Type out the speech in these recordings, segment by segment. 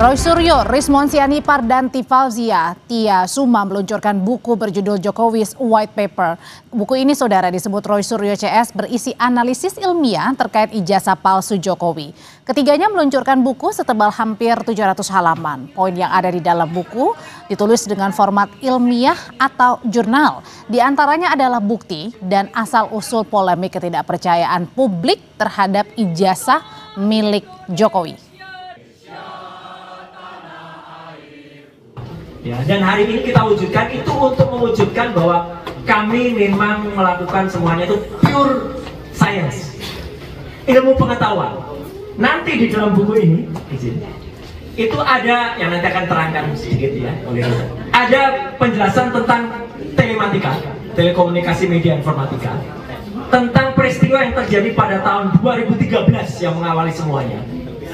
Roy Suryo, Rizmon Sianipar, dan Tifalzia Tia Suma meluncurkan buku berjudul Jokowi's White Paper. Buku ini, saudara, disebut Roy Suryo CS, berisi analisis ilmiah terkait ijazah palsu Jokowi. Ketiganya meluncurkan buku setebal hampir 700 halaman. Poin yang ada di dalam buku ditulis dengan format ilmiah atau jurnal. Di antaranya adalah bukti dan asal-usul polemik ketidakpercayaan publik terhadap ijazah milik Jokowi. Ya, dan hari ini kita wujudkan itu untuk mewujudkan bahwa kami memang melakukan semuanya itu pure science, ilmu pengetahuan. Nanti di dalam buku ini, itu ada yang nanti akan terangkan sedikit ya oleh Reza. Ada penjelasan tentang telematika, telekomunikasi media informatika, tentang peristiwa yang terjadi pada tahun 2013 yang mengawali semuanya.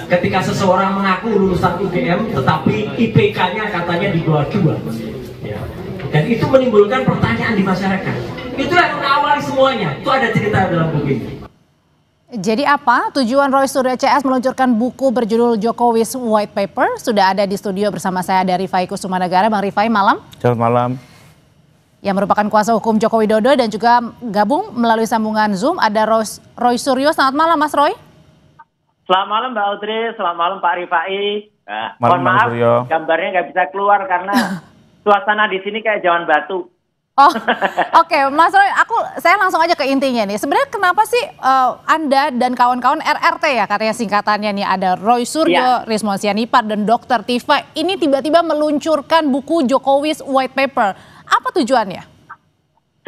Ketika seseorang mengaku lulusan UGM tetapi IPK-nya katanya di bawah 2, ya. Dan itu menimbulkan pertanyaan di masyarakat. Itulah yang mengawali semuanya. Itu ada cerita dalam buku ini. Jadi apa tujuan Roy Suryo CS meluncurkan buku berjudul Jokowi's White Paper? Sudah ada di studio bersama saya dari Rifai Kusumanegara. Bang Rifai, malam. Selamat malam. Yang merupakan kuasa hukum Joko Widodo dan juga gabung melalui sambungan Zoom ada Roy Suryo. Selamat malam, Mas Roy. Selamat malam Mbak Audrey, selamat malam Pak Rifai. Mohon maaf, gambarnya nggak bisa keluar karena suasana di sini kayak Jawan Batu. Oh, oke, Mas Roy, saya langsung aja ke intinya nih. Sebenarnya kenapa sih Anda dan kawan-kawan RRT ya katanya singkatannya nih, ada Roy Suryo, Rizmon Sianipar, dan Dr. Tifa ini tiba-tiba meluncurkan buku Jokowi's White Paper. Apa tujuannya?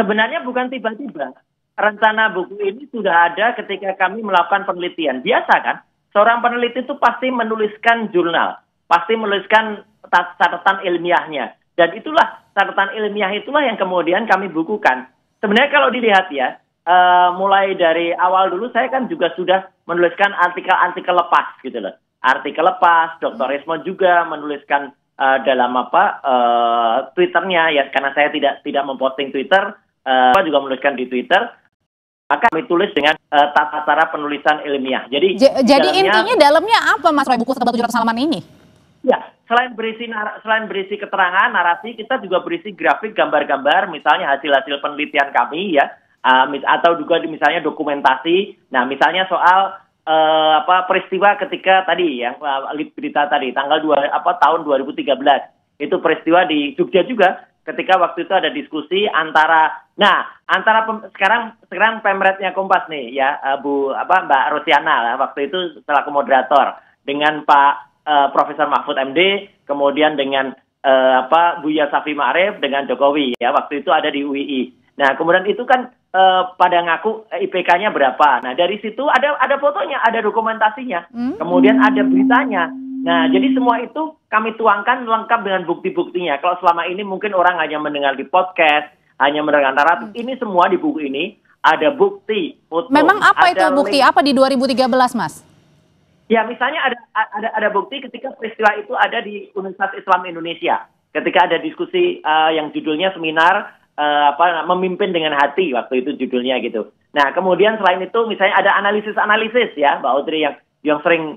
Sebenarnya bukan tiba-tiba. Rencana buku ini sudah ada ketika kami melakukan penelitian. Biasa kan? Seorang peneliti itu pasti menuliskan jurnal, pasti menuliskan catatan ilmiahnya. Dan itulah, catatan ilmiah itulah yang kemudian kami bukukan. Sebenarnya kalau dilihat ya, mulai dari awal dulu saya kan juga sudah menuliskan artikel-artikel lepas gitu loh. Artikel lepas, Dr. Rizmon juga menuliskan dalam Twitternya ya, karena saya tidak memposting Twitter, juga menuliskan di Twitter. Maka kami tulis dengan tata cara penulisan ilmiah. Jadi intinya dalamnya apa, Mas Roy, buku setebal 700 halaman ini? Ya, selain berisi keterangan, narasi, kita juga berisi grafik, gambar-gambar, misalnya hasil-hasil penelitian kami ya, atau juga misalnya dokumentasi. Nah, misalnya soal peristiwa ketika tadi yang berita tadi tanggal tahun 2013 itu peristiwa di Jogja juga. Ketika waktu itu ada diskusi antara sekarang pemretnya Kompas nih ya, Mbak Rosiana waktu itu selaku moderator dengan Pak Profesor Mahfud MD, kemudian dengan Buya Safi Ma'arif dengan Jokowi ya, waktu itu ada di UII. Nah, kemudian itu kan pada ngaku IPK-nya berapa. Nah, dari situ ada fotonya, ada dokumentasinya. Kemudian ada beritanya. Nah, jadi semua itu kami tuangkan lengkap dengan bukti-buktinya. Kalau selama ini mungkin orang hanya mendengar di podcast, hanya mendengar naratif. Ini semua di buku ini ada bukti, foto. Memang apa itu bukti? Apa di 2013, Mas? Ya, misalnya ada bukti ketika peristiwa itu ada di Universitas Islam Indonesia. Ketika ada diskusi yang judulnya seminar memimpin dengan hati, waktu itu judulnya gitu. Nah, kemudian selain itu misalnya ada analisis ya, Mbak Audrey, yang sering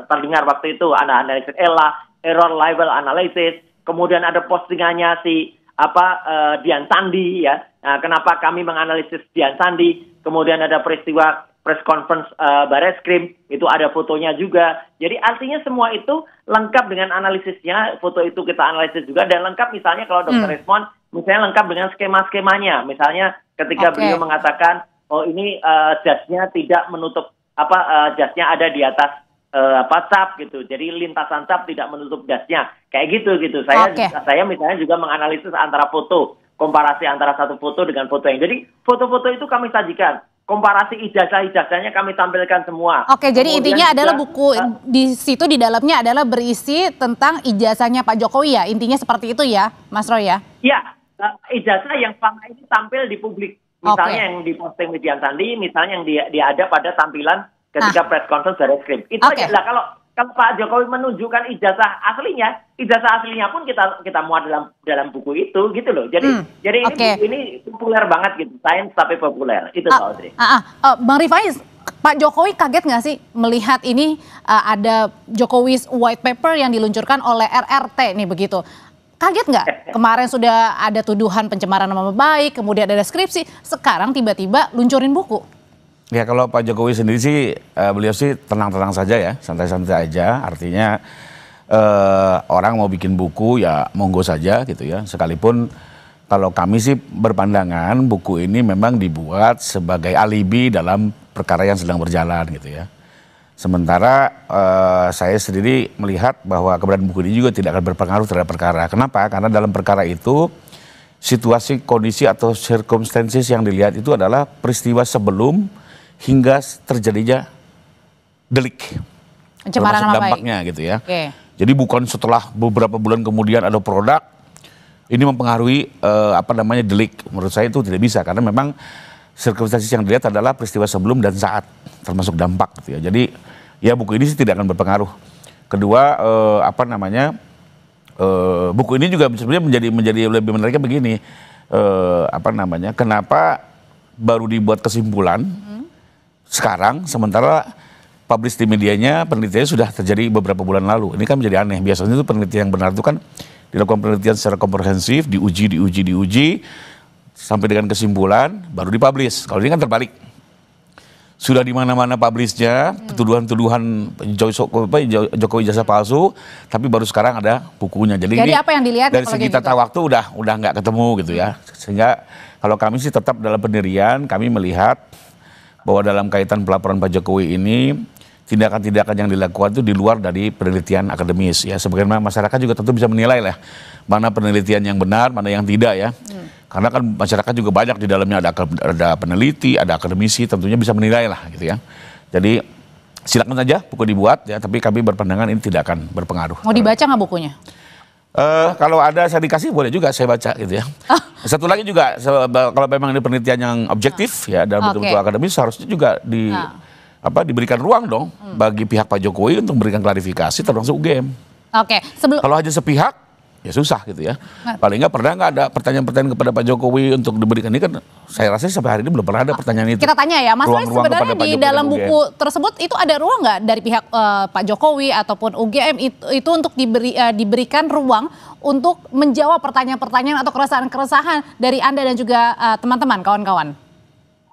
terdengar waktu itu, ada analisis error level analysis, kemudian ada postingannya si Dian Sandi ya. Nah, kenapa kami menganalisis Dian Sandi? Kemudian ada peristiwa press conference Barreskrim, itu ada fotonya juga. Jadi artinya semua itu lengkap dengan analisisnya, foto itu kita analisis juga, dan lengkap misalnya kalau Dr. Rizmon misalnya lengkap dengan skema-skemanya. Misalnya ketika beliau mengatakan, oh ini jasnya tidak menutup jasnya ada di atas cap gitu. Jadi lintasan cap tidak menutup jasnya. Kayak gitu. Saya misalnya juga menganalisis antara foto, komparasi antara satu foto dengan foto yang. Jadi foto-foto itu kami sajikan. Komparasi ijazah-ijazahnya kami tampilkan semua. Oke, jadi intinya adalah buku di situ di dalamnya adalah berisi tentang ijazahnya Pak Jokowi ya. Intinya seperti itu ya, Mas Roy ya? Iya, ijazah yang selama ini tampil di publik. Misalnya yang diposting di Dian Sandi, misalnya yang dia ada pada tampilan ketika press conference Barreskrim. Itu aja lah. Kalau Pak Jokowi menunjukkan ijazah aslinya pun kita muat dalam buku itu gitu loh. Jadi ini populer banget gitu, sains tapi populer. Itu Pak Audrey. Bang Rifai, Pak Jokowi kaget nggak sih melihat ini ada Jokowi's White Paper yang diluncurkan oleh RRT nih begitu? Kaget nggak? Kemarin sudah ada tuduhan pencemaran nama baik, kemudian ada skripsi, sekarang tiba-tiba luncurin buku. Ya kalau Pak Jokowi sendiri sih, beliau sih tenang-tenang saja ya, santai-santai aja. Artinya orang mau bikin buku ya monggo saja gitu ya. Sekalipun kalau kami sih berpandangan buku ini memang dibuat sebagai alibi dalam perkara yang sedang berjalan gitu ya. Sementara saya sendiri melihat bahwa keberadaan buku ini juga tidak akan berpengaruh terhadap perkara. Kenapa? Karena dalam perkara itu situasi, kondisi atau circumstances yang dilihat itu adalah peristiwa sebelum hingga terjadinya delik. Pencemaran nama baik. Dampaknya gitu ya. Oke. Jadi bukan setelah beberapa bulan kemudian ada produk ini mempengaruhi delik. Menurut saya itu tidak bisa karena memang circumstances yang dilihat adalah peristiwa sebelum dan saat termasuk dampak gitu ya. Jadi ya buku ini sih tidak akan berpengaruh. Kedua buku ini juga sebenarnya menjadi lebih menariknya begini. Kenapa baru dibuat kesimpulan sekarang sementara publish di medianya penelitiannya sudah terjadi beberapa bulan lalu. Ini kan menjadi aneh. Biasanya itu penelitian yang benar itu kan dilakukan penelitian secara komprehensif, diuji sampai dengan kesimpulan baru dipublish. Kalau ini kan terbalik. Sudah di mana-mana publishnya, tuduhan-tuduhan Jokowi jasa palsu, tapi baru sekarang ada bukunya. Jadi ini apa yang dilihat dari segi tata waktu udah nggak ketemu gitu ya. Sehingga kalau kami sih tetap dalam pendirian, kami melihat bahwa dalam kaitan pelaporan Pak Jokowi ini tindakan-tindakan yang dilakukan itu di luar dari penelitian akademis ya. Sebagaimana masyarakat juga tentu bisa menilai lah mana penelitian yang benar, mana yang tidak ya. Karena kan masyarakat juga banyak di dalamnya ada peneliti, ada akademisi, tentunya bisa menilai lah gitu ya. Jadi silakan saja buku dibuat ya, tapi kami berpandangan ini tidak akan berpengaruh. Mau dibaca nggak bukunya? Kalau ada saya dikasih boleh juga saya baca gitu ya. Satu lagi juga kalau memang ini penelitian yang objektif ya dalam betul-betul akademis harusnya juga diberikan ruang dong bagi pihak Pak Jokowi untuk memberikan klarifikasi termasuk UGM. Kalau hanya sepihak ya susah gitu ya. Paling nggak pernah nggak ada pertanyaan-pertanyaan kepada Pak Jokowi untuk diberikan ini kan saya rasa sampai hari ini belum pernah ada pertanyaan itu. Kita tanya ya, Mas Roy sebenarnya di dalam buku tersebut itu ada ruang nggak dari pihak Pak Jokowi ataupun UGM itu untuk diberikan ruang untuk menjawab pertanyaan-pertanyaan atau keresahan-keresahan dari Anda dan juga teman-teman, kawan-kawan?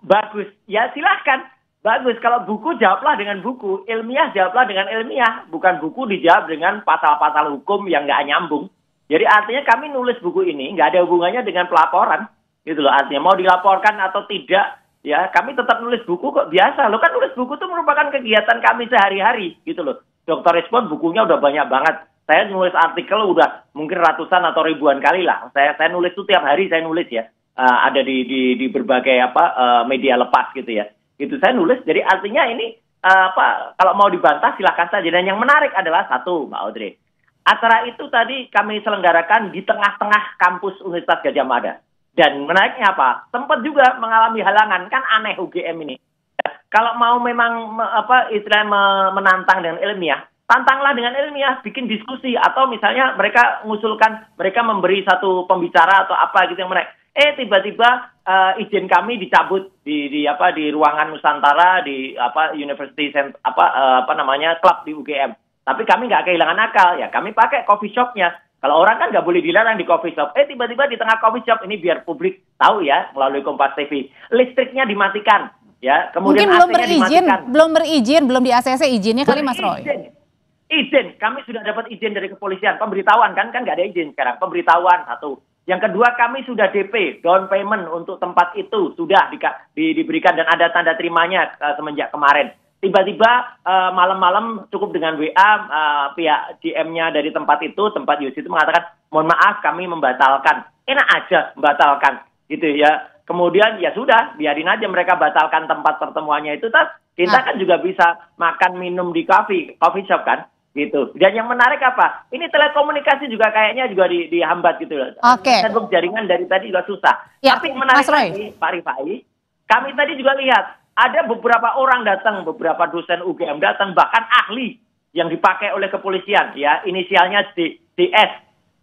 Bagus, ya silahkan. Bagus, kalau buku jawablah dengan buku, ilmiah jawablah dengan ilmiah, bukan buku dijawab dengan pasal-pasal hukum yang nggak nyambung. Jadi artinya kami nulis buku ini nggak ada hubungannya dengan pelaporan, gitu loh. Artinya mau dilaporkan atau tidak, ya kami tetap nulis buku kok biasa. Lo kan nulis buku itu merupakan kegiatan kami sehari-hari, gitu loh. Dr. Respon bukunya udah banyak banget. Saya nulis artikel udah mungkin ratusan atau ribuan kali lah. Saya nulis itu tiap hari saya nulis ya, ada di berbagai media lepas gitu ya. Gitu saya nulis. Jadi artinya ini kalau mau dibantah silahkan saja. Dan yang menarik adalah satu, Mbak Audrey. Acara itu tadi kami selenggarakan di tengah-tengah kampus Universitas Gadjah Mada. Dan menariknya apa? Sempat juga mengalami halangan. Kan aneh UGM ini. Kalau mau memang istilahnya menantang dengan ilmiah, tantanglah dengan ilmiah, bikin diskusi. Atau misalnya mereka mengusulkan, mereka memberi satu pembicara atau apa gitu yang menarik. Tiba-tiba izin kami dicabut di ruangan Nusantara di University Club di UGM. Tapi kami nggak kehilangan akal ya, kami pakai coffee shopnya. Kalau orang kan nggak boleh dilarang di coffee shop. Tiba-tiba di tengah coffee shop ini biar publik tahu ya melalui Kompas TV, listriknya dimatikan ya. Kemudian mungkin belum berizin, belum di ACC izinnya kali Mas Roy. Izin, kami sudah dapat izin dari kepolisian, pemberitahuan kan nggak ada izin sekarang, pemberitahuan satu. Yang kedua kami sudah DP, down payment untuk tempat itu sudah diberikan dan ada tanda terimanya semenjak kemarin. Tiba-tiba malam-malam cukup dengan WA pihak GM-nya dari tempat UC itu mengatakan, mohon maaf kami membatalkan. Enak aja membatalkan gitu ya. Kemudian ya sudah, biarin aja mereka batalkan tempat pertemuannya itu. Kita kan juga bisa makan minum di coffee shop kan. Gitu. Dan yang menarik apa? Ini telekomunikasi juga kayaknya juga dihambat gitu loh. Network jaringan dari tadi juga susah. Ya, tapi menarik lagi Pak Rifai, kami tadi juga lihat ada beberapa orang datang, beberapa dosen UGM datang, bahkan ahli yang dipakai oleh kepolisian, ya inisialnya DS,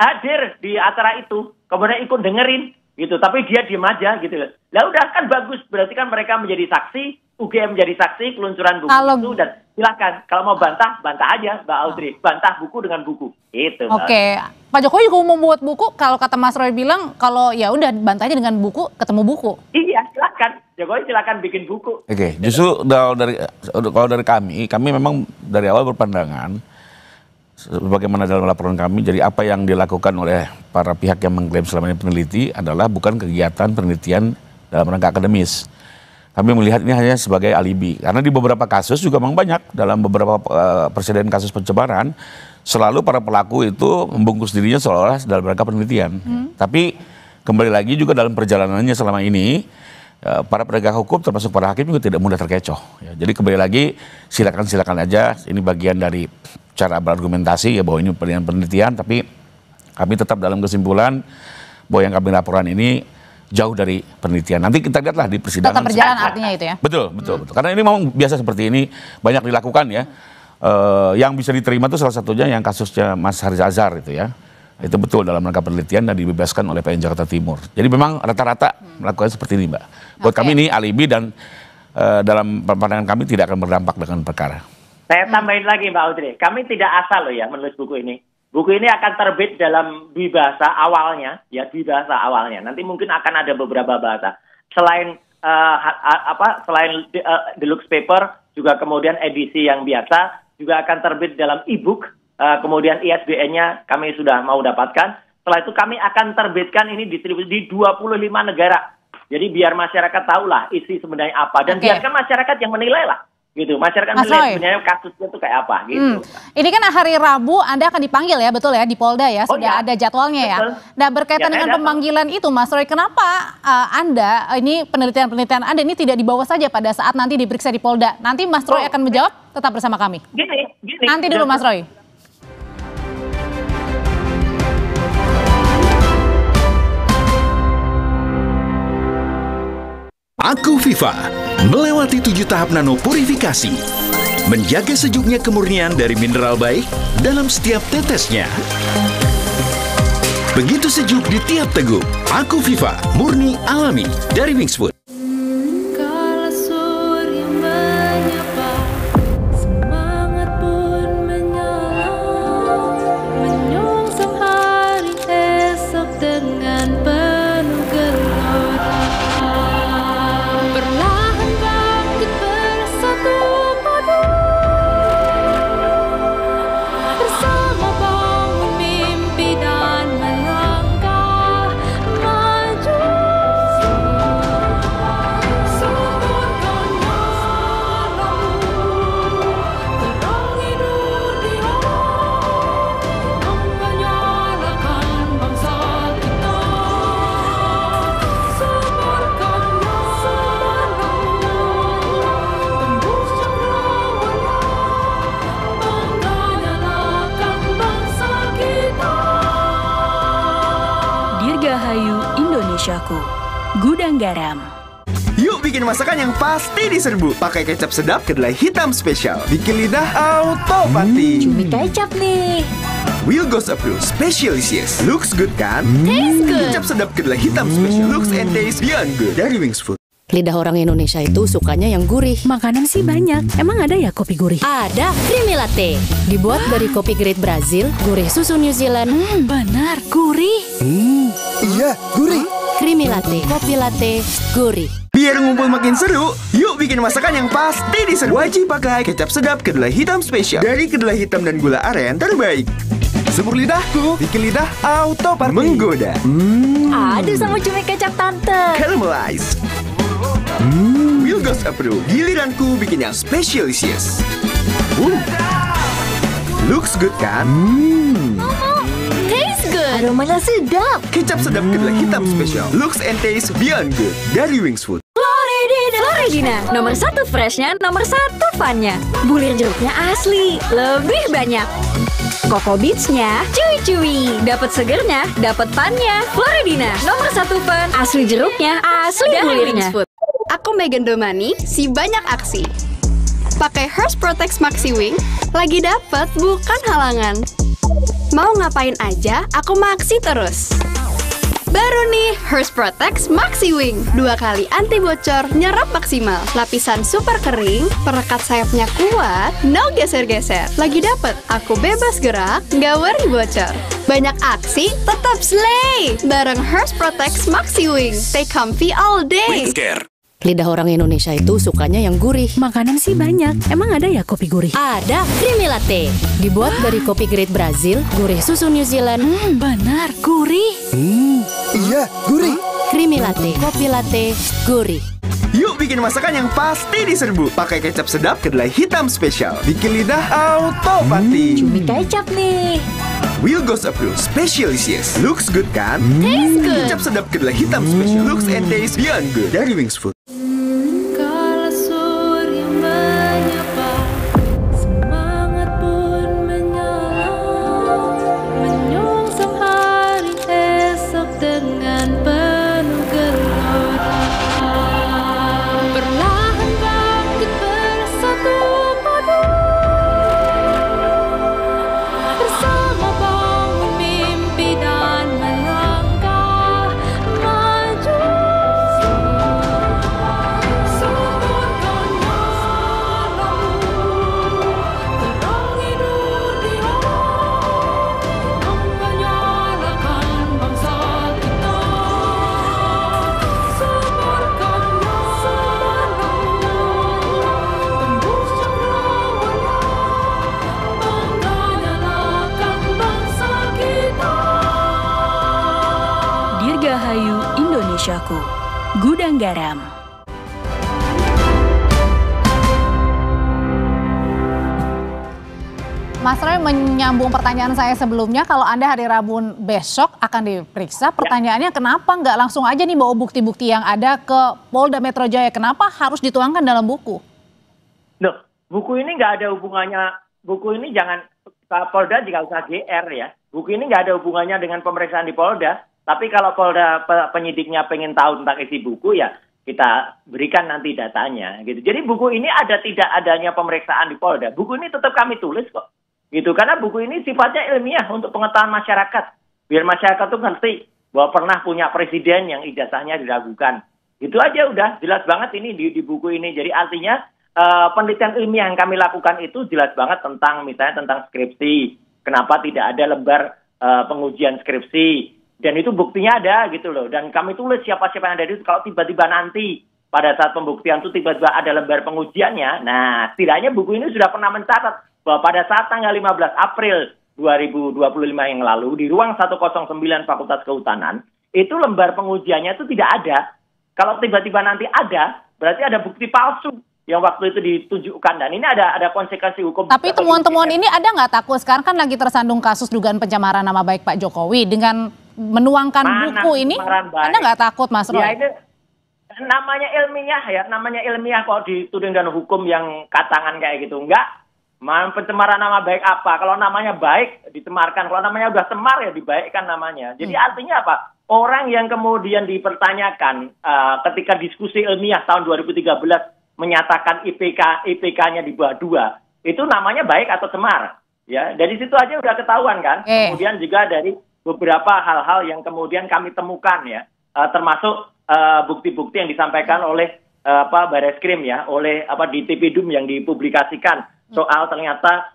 hadir di acara itu, kemudian ikut dengerin gitu. Tapi dia diem aja gitu loh. Lah udah kan bagus, berarti kan mereka menjadi saksi UGM jadi saksi peluncuran buku itu, dan silakan kalau mau bantah aja Mbak Audrey, bantah buku dengan buku. Itu. Oke, Pak Jokowi juga mau membuat buku. Kalau kata Mas Roy bilang kalau ya udah bantahnya dengan buku, ketemu buku. Iya, silakan. Jokowi silakan bikin buku. Oke, justru kalau dari kami memang dari awal berpandangan sebagaimana dalam laporan kami, jadi apa yang dilakukan oleh para pihak yang mengklaim selama ini peneliti adalah bukan kegiatan penelitian dalam rangka akademis. Kami melihat ini hanya sebagai alibi, karena di beberapa kasus juga memang banyak, dalam beberapa presiden kasus pencemaran, selalu para pelaku itu membungkus dirinya seolah-olah dalam rangka penelitian. Tapi kembali lagi juga dalam perjalanannya selama ini, para penegak hukum termasuk para hakim juga tidak mudah terkecoh. Ya, jadi kembali lagi silakan aja, ini bagian dari cara berargumentasi ya bahwa ini penelitian, tapi kami tetap dalam kesimpulan bahwa yang kami laporan ini jauh dari penelitian. Nanti kita lihatlah di persidangan. Tetap berjalan artinya itu ya? Betul. Karena ini memang biasa seperti ini, banyak dilakukan ya. Yang bisa diterima itu salah satunya yang kasusnya Mas Haris Azhar itu ya. Itu betul dalam rangka penelitian dan dibebaskan oleh PN Jakarta Timur. Jadi memang rata-rata melakukan seperti ini, Mbak. Buat kami ini alibi dan dalam pandangan kami tidak akan berdampak dengan perkara. Saya tambahin lagi Mbak Audrey, kami tidak asal loh ya menulis buku ini. Buku ini akan terbit dalam dwibahasa awalnya, ya dwibahasa awalnya. Nanti mungkin akan ada beberapa bahasa. Selain selain deluxe paper, juga kemudian edisi yang biasa, juga akan terbit dalam e-book. Kemudian ISBN-nya kami sudah mau dapatkan. Setelah itu kami akan terbitkan ini distribusi di 25 negara. Jadi biar masyarakat tahulah isi sebenarnya apa, dan biarkan masyarakat yang menilai lah. Gitu, masyarakat menilai sebenarnya kasusnya itu kayak apa gitu. Ini kan hari Rabu Anda akan dipanggil ya, betul ya, di Polda ya, sudah ada jadwalnya ya. Nah, berkaitan dengan pemanggilan itu Mas Roy, kenapa Anda, ini penelitian Anda ini tidak dibawa saja pada saat nanti diperiksa di Polda? Nanti Mas Roy akan menjawab, tetap bersama kami. Gini. Nanti dulu Mas Roy. Aku Viva melewati 7 tahap nano purifikasi, menjaga sejuknya kemurnian dari mineral baik dalam setiap tetesnya. Begitu sejuk di tiap teguk. Aku Viva murni alami dari Wings Food. Dirgahayu Indonesiaku, Gudang Garam. Yuk bikin masakan yang pasti diserbu. Pakai kecap sedap kedelai hitam spesial. Bikin lidah auto pati. Cumi kecap nih. Will Goes Approved Specialisius. Looks good kan? Taste good. Kecap sedap kedelai hitam spesial. Looks and taste beyond good. Dari Wings Food. Lidah orang Indonesia itu sukanya yang gurih. Makanan sih banyak. Emang ada ya kopi gurih? Ada Creamy Latte. Dibuat dari kopi grade Brazil, gurih susu New Zealand. Benar, gurih. Iya, gurih. Creamy Latte, kopi latte, gurih. Biar ngumpul makin seru, yuk bikin masakan yang pasti diserbu. Wajib pakai kecap sedap kedelai hitam spesial. Dari kedelai hitam dan gula aren terbaik. Semur lidahku, bikin lidah auto party. Menggoda. Aduh sama cumi kecap tante. Caramelize. Will Goes Approved. Giliranku bikin yang specialisius. Looks good kan? Taste good. Aromanya sedap. Kecap sedap kedelai hitam spesial. Looks and taste beyond good. Dari Wings Food. Floridina, nomor 1 freshnya, nomor 1 funnya. Bulir jeruknya asli, lebih banyak. Coco Beats-nya cuy-cuy, dapat segernya, dapat funnya. Floridina, nomor 1 fun, asli jeruknya, asli bulirnya. Aku Megan Domani, si banyak aksi. Pakai Hearst Protect Maxi Wing, lagi dapet bukan halangan. Mau ngapain aja, aku maksi terus. Baru nih, Hearst Protect Maxi Wing. 2 kali anti bocor, nyerap maksimal. Lapisan super kering, perekat sayapnya kuat, no geser-geser. Lagi dapet, aku bebas gerak, nggak worry bocor. Banyak aksi, tetap slay. Bareng Hearst Protect Maxi Wing. Stay comfy all day. Lidah orang Indonesia itu sukanya yang gurih. Makanan sih banyak. Emang ada ya kopi gurih? Ada Creamy Latte. Dibuat dari kopi grade Brazil, gurih susu New Zealand. Benar, gurih. Iya, gurih. Creamy Latte, kopi latte, gurih. Yuk bikin masakan yang pasti diserbu. Pakai kecap sedap kedelai hitam spesial. Bikin lidah auto pati. Cumi kecap nih. Will Goes Approved Specialisius. Looks good kan? Taste good. Kecap sedap kedelai hitam spesial. Looks and taste beyond good. Dari Wings Food. Dirgahayu Indonesiaku, Gudang Garam. Mas Roy menyambung pertanyaan saya sebelumnya, kalau Anda hari Rabu besok akan diperiksa, pertanyaannya kenapa nggak langsung aja nih bawa bukti-bukti yang ada ke Polda Metro Jaya? Kenapa harus dituangkan dalam buku? Loh, buku ini nggak ada hubungannya, buku ini jangan, Polda juga usah GR ya. Buku ini nggak ada hubungannya dengan pemeriksaan di Polda, tapi kalau Polda penyidiknya pengen tahu tentang isi buku ya kita berikan nanti datanya gitu. Jadi buku ini ada tidak adanya pemeriksaan di Polda, buku ini tetap kami tulis kok. Gitu, karena buku ini sifatnya ilmiah untuk pengetahuan masyarakat. Biar masyarakat tuh ngerti bahwa pernah punya presiden yang ijazahnya diragukan. Itu aja udah jelas banget ini di buku ini. Jadi artinya penelitian ilmiah yang kami lakukan itu jelas banget tentang misalnya tentang skripsi. Kenapa tidak ada lembar pengujian skripsi. Dan itu buktinya ada gitu loh. Dan kami tulis siapa-siapa yang ada di itu. Kalau tiba-tiba nanti pada saat pembuktian itu tiba-tiba ada lembar pengujiannya. Nah setidaknya buku ini sudah pernah mencatat bahwa pada saat tanggal 15 April 2025 yang lalu di ruang 109 Fakultas Kehutanan itu lembar pengujiannya itu tidak ada. Kalau tiba-tiba nanti ada, berarti ada bukti palsu yang waktu itu ditunjukkan dan ini ada konsekuensi hukum. Tapi temuan-temuan ini ada nggak takut? Sekarang kan lagi tersandung kasus dugaan pencemaran nama baik Pak Jokowi dengan menuangkan buku ini. Anda nggak takut, Mas Roy? Ya, itu namanya ilmiah ya, namanya ilmiah kok dituding dengan hukum yang katangan kayak gitu. Enggak. Pencemaran nama baik apa? Kalau namanya baik dicemarkan, kalau namanya udah cemar ya dibaikkan namanya. Jadi artinya apa? Orang yang kemudian dipertanyakan ketika diskusi ilmiah tahun 2013 menyatakan IPK-nya di bawah 2, itu namanya baik atau cemar. Ya, dari situ aja udah ketahuan kan. Kemudian juga dari beberapa hal-hal yang kemudian kami temukan ya, termasuk bukti-bukti yang disampaikan oleh Bareskrim ya, oleh di TPDUM yang dipublikasikan. Soal ternyata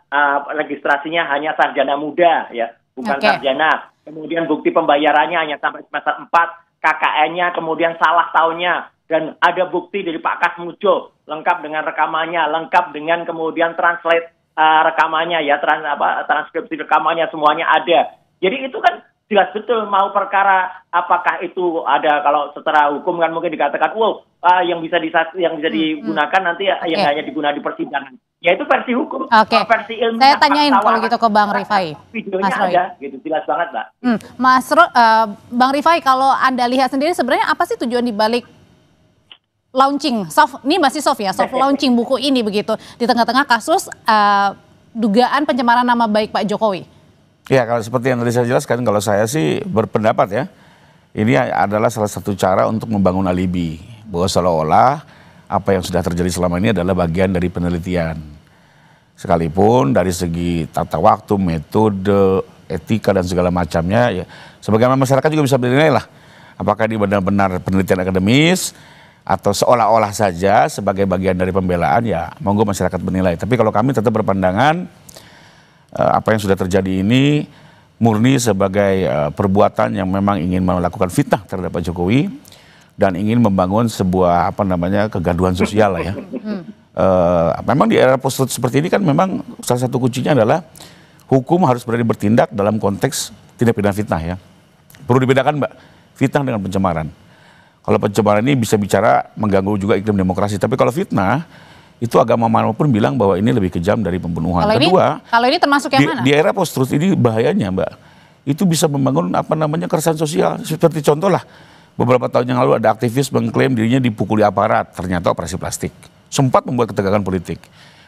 registrasinya hanya sarjana muda ya, bukan sarjana. Kemudian bukti pembayarannya hanya sampai semester 4, KKN-nya kemudian salah tahunnya dan ada bukti dari Pak Kasmujo lengkap dengan rekamannya, lengkap dengan kemudian translate rekamannya ya, transkripsi rekamannya semuanya ada. Jadi itu kan jelas betul mau perkara apakah itu ada, kalau secara hukum kan mungkin dikatakan yang bisa digunakan nanti yang hanya digunakan di persidangan. Ya itu versi hukum, versi ilmiah. Saya tanyain kalau gitu ke Bang Rifai. Videonya ada, gitu jelas banget, Mbak. Bang Rifai, kalau Anda lihat sendiri sebenarnya apa sih tujuan dibalik launching ini masih soft ya, soft launching buku ini begitu di tengah-tengah kasus dugaan pencemaran nama baik Pak Jokowi? Ya kalau seperti yang tadi saya jelaskan, kalau saya sih berpendapat ya, ini adalah salah satu cara untuk membangun alibi bahwa seolah-olah apa yang sudah terjadi selama ini adalah bagian dari penelitian. Sekalipun dari segi tata waktu, metode, etika dan segala macamnya ya, sebagaimana masyarakat juga bisa menilai lah Apakah ini benar-benar penelitian akademis atau seolah-olah saja sebagai bagian dari pembelaan, ya monggo masyarakat menilai. Tapi kalau kami tetap berpandangan apa yang sudah terjadi ini murni sebagai perbuatan yang memang ingin melakukan fitnah terhadap Pak Jokowi dan ingin membangun sebuah kegaduhan sosial lah ya. Memang di era post-truth seperti ini kan memang salah satu kuncinya adalah hukum harus berani bertindak dalam konteks tindak pidana fitnah ya. Perlu dibedakan Mbak, fitnah dengan pencemaran. Kalau pencemaran ini bisa bicara mengganggu juga iklim demokrasi, tapi kalau fitnah itu agama manapun bilang bahwa ini lebih kejam dari pembunuhan. Kedua, kalau ini termasuk yang mana? Di era post-truth ini bahayanya Mbak, itu bisa membangun keresahan sosial. Seperti contoh lah, beberapa tahun yang lalu ada aktivis mengklaim dirinya dipukuli aparat, ternyata operasi plastik. Sempat membuat ketegangan politik.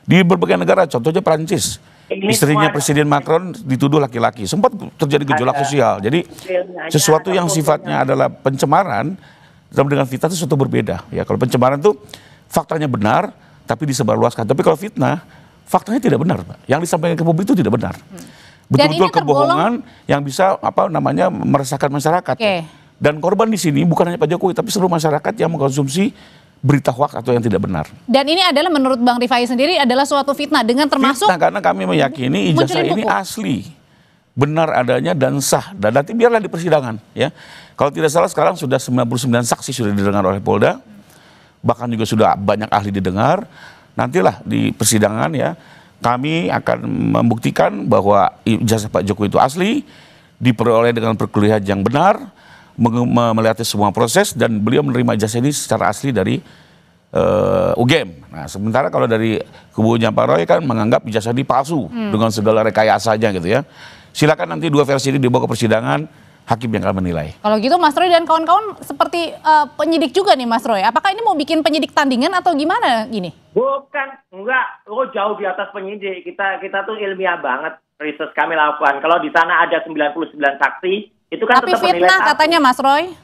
Di berbagai negara, contohnya Prancis, istrinya Presiden Macron dituduh laki-laki. Sempat terjadi gejolak sosial. Jadi sesuatu yang sifatnya adalah pencemaran dengan fitnah itu sesuatu berbeda. Ya, kalau pencemaran itu faktanya benar, tapi disebarluaskan. Tapi kalau fitnah, faktanya tidak benar, Pak. Yang disampaikan ke publik itu tidak benar. Betul-betul kebohongan yang bisa meresahkan masyarakat. Dan korban di sini bukan hanya Pak Jokowi, tapi seluruh masyarakat yang mengkonsumsi berita hoaks atau yang tidak benar. Dan ini adalah menurut Bang Rifai sendiri adalah suatu fitnah dengan termasuk fitnah karena kami meyakini ijazah ini asli, benar adanya dan sah. Dan nanti biarlah di persidangan ya. Kalau tidak salah sekarang sudah 99 saksi sudah didengar oleh Polda. Bahkan juga sudah banyak ahli didengar. Nantilah di persidangan ya, kami akan membuktikan bahwa ijazah Pak Jokowi itu asli, diperoleh dengan perkuliahan yang benar, melewati semua proses, dan beliau menerima ijazah ini secara asli dari UGM. Nah, sementara kalau dari kubunya Pak Roy kan menganggap ijazah ini palsu dengan segala rekayasanya gitu ya. Silakan nanti dua versi ini dibawa ke persidangan, hakim yang akan menilai. Kalau gitu Mas Roy dan kawan-kawan seperti penyidik juga nih Mas Roy. Apakah ini mau bikin penyidik tandingan atau gimana gini? Bukan, enggak. Jauh di atas penyidik. Kita tuh ilmiah banget riset kami lakukan. Kalau di sana ada 99 saksi, itu kan tapi tetap fitnah katanya Mas Roy.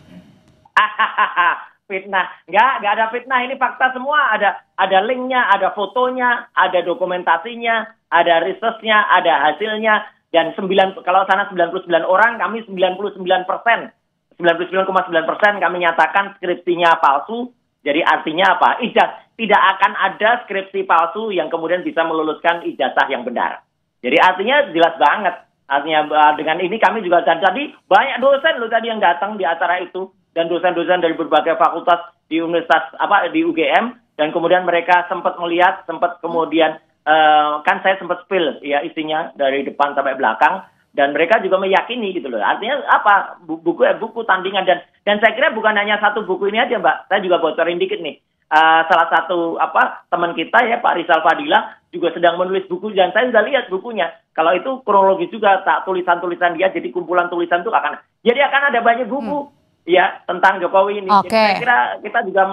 Fitnah, enggak ada fitnah, ini fakta semua, ada linknya, ada fotonya, ada dokumentasinya, ada risetnya, ada hasilnya, dan kalau sana 99 orang, kami 99%, 99,9% kami nyatakan skripsinya palsu. Jadi artinya apa? Tidak akan ada skripsi palsu yang kemudian bisa meluluskan ijazah yang benar. Jadi artinya jelas banget. Artinya dengan ini kami juga, dan tadi banyak dosen loh tadi yang datang di acara itu, dan dosen-dosen dari berbagai fakultas di universitas di UGM, dan kemudian mereka sempat melihat, sempat kemudian kan saya sempat spill ya isinya dari depan sampai belakang, dan mereka juga meyakini gitu loh. Artinya apa? Buku tandingan, dan saya kira bukan hanya satu buku ini aja Mbak. Saya juga bocorin dikit nih. Salah satu teman kita ya Pak Rizal Fadila juga sedang menulis buku, dan saya sudah lihat bukunya. Kalau itu kronologis juga, tulisan-tulisan dia, jadi kumpulan tulisan itu akan ada banyak buku ya tentang Jokowi ini. Jadi saya kira kita juga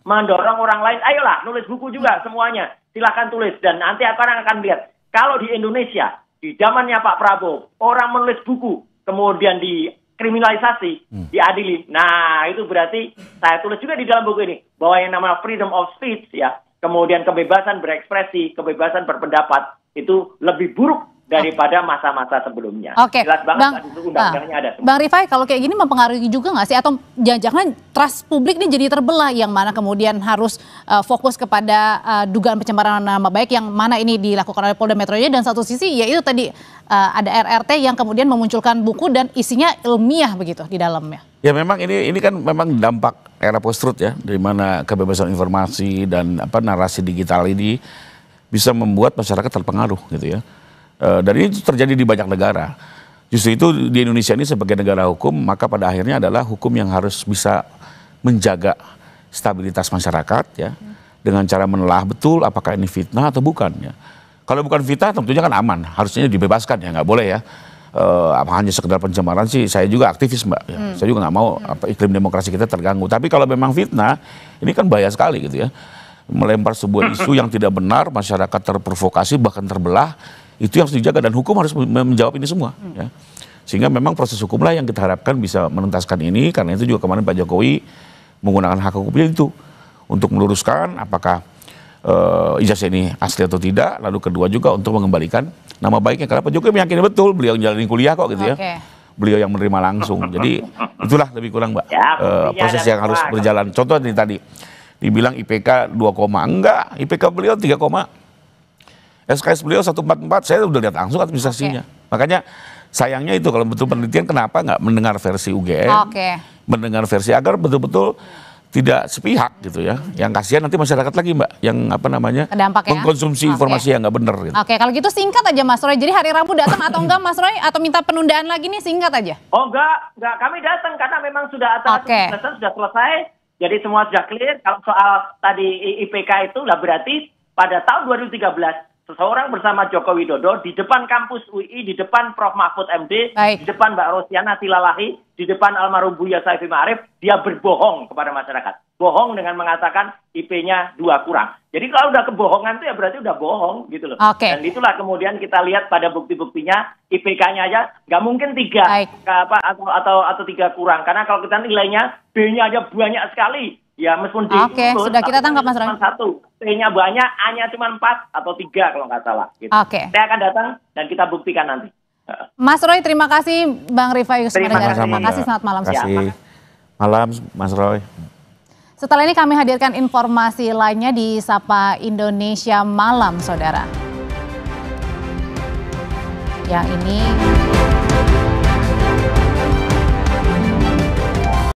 mendorong orang lain, ayolah nulis buku juga semuanya, silahkan tulis, dan nanti akan lihat kalau di Indonesia di zamannya Pak Prabowo orang menulis buku kemudian dikriminalisasi, diadili. Nah, itu berarti saya tulis juga di dalam buku ini bahwa yang namanya freedom of speech ya, kemudian kebebasan berekspresi, kebebasan berpendapat itu lebih buruk daripada masa-masa sebelumnya. Jelas banget itu undang-undangnya ada semua. Bang Rifai, kalau kayak gini mempengaruhi juga nggak sih? Atau jangan-jangan trust publik ini jadi terbelah, yang mana kemudian harus fokus kepada dugaan pencemaran nama baik, yang mana ini dilakukan oleh Polda Metro Jaya, dan satu sisi ya itu tadi ada RRT yang kemudian memunculkan buku dan isinya ilmiah begitu di dalamnya. Ya memang ini kan memang dampak era post-truth ya, di mana kebebasan informasi dan narasi digital ini bisa membuat masyarakat terpengaruh gitu ya. Dan ini terjadi di banyak negara. Justru itu di Indonesia ini sebagai negara hukum, maka pada akhirnya adalah hukum yang harus bisa menjaga stabilitas masyarakat ya, dengan cara menelaah betul apakah ini fitnah atau bukan ya. Kalau bukan fitnah tentunya kan aman, harusnya dibebaskan ya, nggak boleh ya. Hanya sekedar pencemaran sih, saya juga aktivis Mbak ya. Saya juga nggak mau iklim demokrasi kita terganggu. Tapi kalau memang fitnah, ini kan bahaya sekali gitu ya. Melempar sebuah isu yang tidak benar, masyarakat terprovokasi bahkan terbelah, itu yang harus dijaga, dan hukum harus menjawab ini semua ya. Sehingga memang proses hukumlah yang kita harapkan bisa menuntaskan ini. Karena itu juga kemarin Pak Jokowi menggunakan hak hukumnya itu untuk meluruskan apakah ijazah ini asli atau tidak. Lalu kedua juga untuk mengembalikan nama baiknya, karena Pak Jokowi meyakini betul beliau menjalani kuliah kok gitu ya. beliau yang menerima langsung. Jadi itulah lebih kurang Mbak proses yang harus berjalan. Contoh ini tadi dibilang IPK 2, enggak, IPK beliau 3, SKS beliau 144, saya udah lihat langsung administrasinya. Makanya sayangnya itu kalau betul penelitian kenapa nggak mendengar versi UGM, mendengar versi agar betul-betul tidak sepihak gitu ya. Yang kasihan nanti masyarakat lagi Mbak, yang mengkonsumsi informasi yang nggak benar. Gitu. Kalau gitu singkat aja Mas Roy. Jadi hari Rabu datang atau enggak Mas Roy? Atau minta penundaan lagi nih, singkat aja. Oh enggak, kami datang karena memang sudah sudah selesai. Jadi semua sudah clear. Kalau soal tadi IPK itu lah berarti pada tahun 2013 seseorang bersama Joko Widodo di depan kampus UI, di depan Prof. Mahfud MD, di depan Mbak Rosiana Silalahi, di depan almarhum Buya Saifi Ma'arif, dia berbohong kepada masyarakat. Bohong dengan mengatakan IP-nya 2 kurang. Jadi kalau udah kebohongan itu ya berarti udah bohong gitu loh. Dan itulah kemudian kita lihat pada bukti-buktinya IPK-nya aja nggak mungkin 3 atau 3 kurang. Karena kalau kita nilainya B-nya aja banyak sekali. Ya meskipun sudah kita tangkap Mas Roy. 1, P-nya banyak, A-nya cuma 4 atau 3 kalau nggak salah. Gitu. Saya akan datang dan kita buktikan nanti. Mas Roy, terima kasih Bang Rifai Yusmanegara. Terima kasih, selamat malam. Terima kasih. Malam Mas Roy. Setelah ini kami hadirkan informasi lainnya di Sapa Indonesia Malam, Saudara. Yang ini